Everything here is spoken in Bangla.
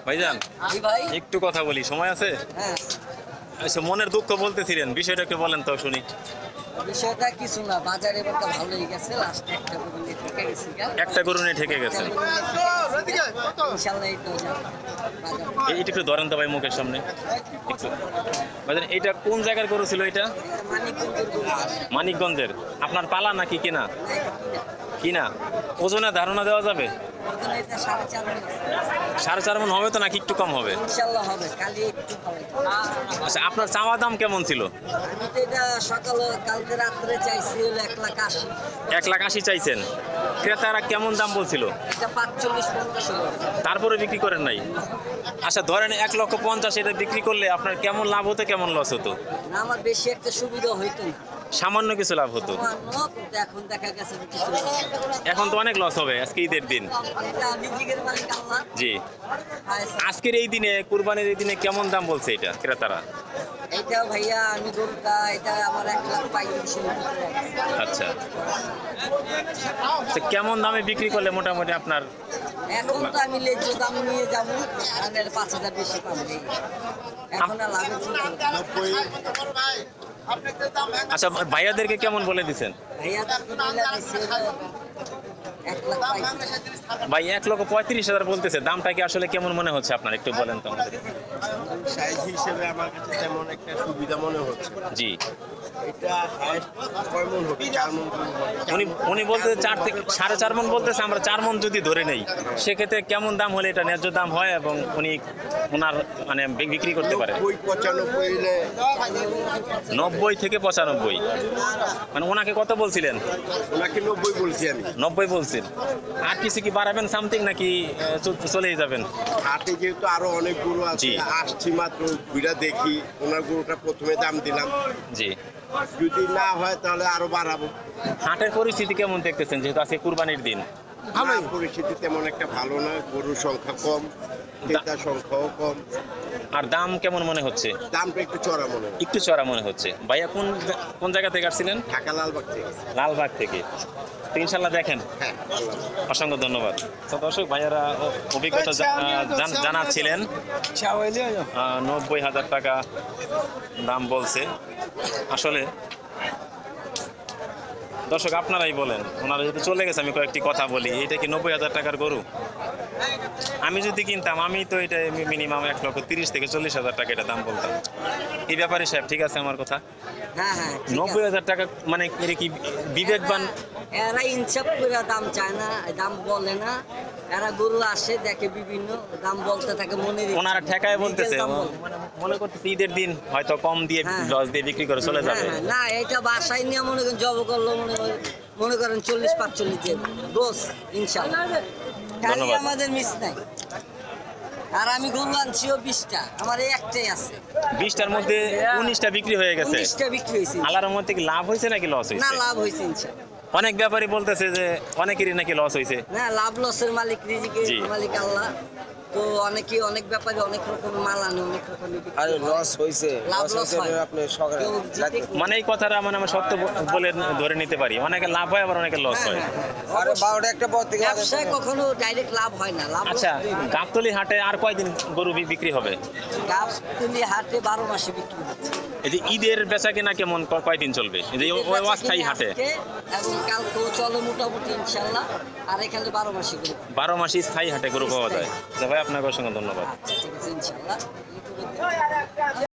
ভাইজান একটু কথা বলি, সময় আছে? আচ্ছা, মনের দুঃখ বলতেছিলেন, বিষয়টা একটু বলেন তো শুনি। বিষয়টা কিছু না, বাজারে এবার ভালো হয়ে গেছে, লাস্টে একটা গরু নিয়ে ঠেকে গেছে। একটা গরু নিয়ে ঠেকে গেছে ইনশাআল্লাহ এইটা একটু ধরেন তো ভাই মুখের সামনে একটু। ভাইজান এটা কোন জায়গার গরু ছিল? এটা মানিকগঞ্জের। আপনার পালা নাকি কিনা? কিনা। ওজনে ধারণা দেওয়া যাবে? 4.5 মণ হবে তো নাকি একটু কম হবে? আচ্ছা, আপনার চাওয়া দাম কেমন ছিল? $1,80,000 1,80,000 চাইছেন, ক্রেতারা কেমন দাম বলছিল? তারপরে বিক্রি করেন নাই? আচ্ছা ধরেন 1,50,000 এটা বিক্রি করলে আপনার কেমন লাভ হতো, কেমন লস হতো? আমার বেশি একটা সুবিধা হইতো না, সামান্য কিছু লাভ হতো। এখন দেখা গেছে এখন তো অনেক লস হবে আজকে ঈদের দিন। জি, আজকের এই দিনে, কুরবানির এই দিনে কেমন দাম বলছে এটা ক্রেতারা? এটা ভাইয়া আমি গরুটা এটা আমার 1,35,000। আচ্ছা, কেমন দামে বিক্রি করলে মোটামুটি আপনার? এখন তো আমি লেজ্জ দাম নিয়ে যাবো, 5,000 বেশি পাবো এখন আর লাভের চিন্তা। আচ্ছা, ভাইয়াদেরকে কেমন বলে দিচ্ছেন? ভাই 1,35,000 বলতেছে, দামটা কি আসলে কেমন মনে হচ্ছে আপনার, একটু বলেন তো আমাদের। সাইজ হিসেবে আমার কাছে তেমন একটা সুবিধা মনে হচ্ছে। জি, এটা কয় মণ হবে? 4 মণ। উনি বলতে 4 থেকে 4.5 মণ বলতেছে। আমরা 4 মণ যদি ধরে নেই, সেক্ষেত্রে কেমন দাম হলে এটা ন্যায্য দাম হয় এবং উনি ওনার মানে বিক্রি করতে পারে? 90 থেকে 95। মানে ওনাকে কত বলছিলেন? ওনাকে 90 বলছি আমি। 90 বলছেন। আর কিছু কি বাড়াবেন সামথিং নাকি চলেই যাবেন? হাটে যেহেতু আরো অনেক গরু আছে, আসছি মাত্র ঘুরা দেখি, ওনার গরুটা প্রথমে দাম দিলাম। জি, যদি না হয় তাহলে আরো বাড়াবো। হাটের পরিস্থিতি কেমন দেখতেছেন, যেহেতু আজকে কুরবানির দিন? পরিস্থিতি তেমন একটা ভালো না, গরুর সংখ্যা কম, ক্রেতার সংখ্যাও কম। আর দাম কেমন মনে হচ্ছে? দামটা একটু চড়া মনে হয়। একটু চড়া মনে হচ্ছে। ভাইয়া কোন জায়গা থেকে আসছিলেন? ঢাকা লালবাগ থেকে। লালবাগ থেকে। তো ইনশাল্লাহ দেখেন। হ্যাঁ, অসংখ্য ধন্যবাদ। তো দর্শক ভাইয়ারা অভিজ্ঞতা জানাচ্ছিলেন। 90,000 টাকা দাম বলছে। আসলে দর্শক আপনারাই বলেন, ওনারা যদি চলে গেছে, আমি কয়েকটি কথা বলি। এটা কি 90,000 টাকার গরু? আমি যদি কিনতাম, আমি তো এটা মিনিমাম 1,30,000 থেকে 40,000 টাকা এটা দাম বলতাম। এই ব্যাপারে সাহেব ঠিক আছে আমার কথা? 90,000 টাকা মানে এর কি বিবেকবান? এরা ইনসাফ করে দাম চায় না, দাম বলে না। এরা গরু আসে দেখে, বিভিন্ন দাম বলতে থাকে, মনে ওনারা ঠেকায় বলতেছে, মনে করতেছে ঈদের দিন হয়তো কম দিয়ে লস দিয়ে বিক্রি করে চলে যাবে। না, এটা বাসায় নিয়ে মনে করেন জব করলো, মনে করেন 40-45 দিয়ে দোষ ইনশাআল্লাহ। খালি আমাদের মিস নাই। আর আমি গরু আনছিও 20টা, আমার এই একটাই আছে। 20টার মধ্যে 19টা বিক্রি হয়ে গেছে। 19টা বিক্রি হয়েছে। আল্লাহর রহমতে কি লাভ হয়েছে নাকি লস হয়েছে? না, লাভ হয়েছে ইনশাআল্লাহ। অনেক ব্যাপারী বলতেছে যে অনেকেরই নাকি লস হয়েছে। না, লাভ লসের মালিক রিজিকের মালিক আল্লাহ। তো অনেকে অনেক ব্যাপারে অনেক রকম মাল আনে, অনেক রকম লস হয়েছে। মানে এই কথাটা মানে আমরা সত্য বলে ধরে নিতে পারি, অনেকে লাভ হয় আবার অনেকে লস হয়। ব্যবসায় কখনো ডাইরেক্ট লাভ হয় না। আচ্ছা, গাবতলী হাটে আর কয়দিন গরু বিক্রি হবে? গাবতলী হাটে 12 মাসে বিক্রি হচ্ছে। এই যে ঈদের বেচা কেনা কেমন, কয়দিন চলবে এই যে অস্থায়ী হাটে? এবং কালকেও চলে মোটামুটি ইনশাল্লাহ। আর এখানে 12 মাসে 12 মাসে স্থায়ী হাটে গরু পাওয়া যায়। ভাই আপনাকে অসংখ্য ধন্যবাদ। ঠিক আছে ইনশাল্লাহ।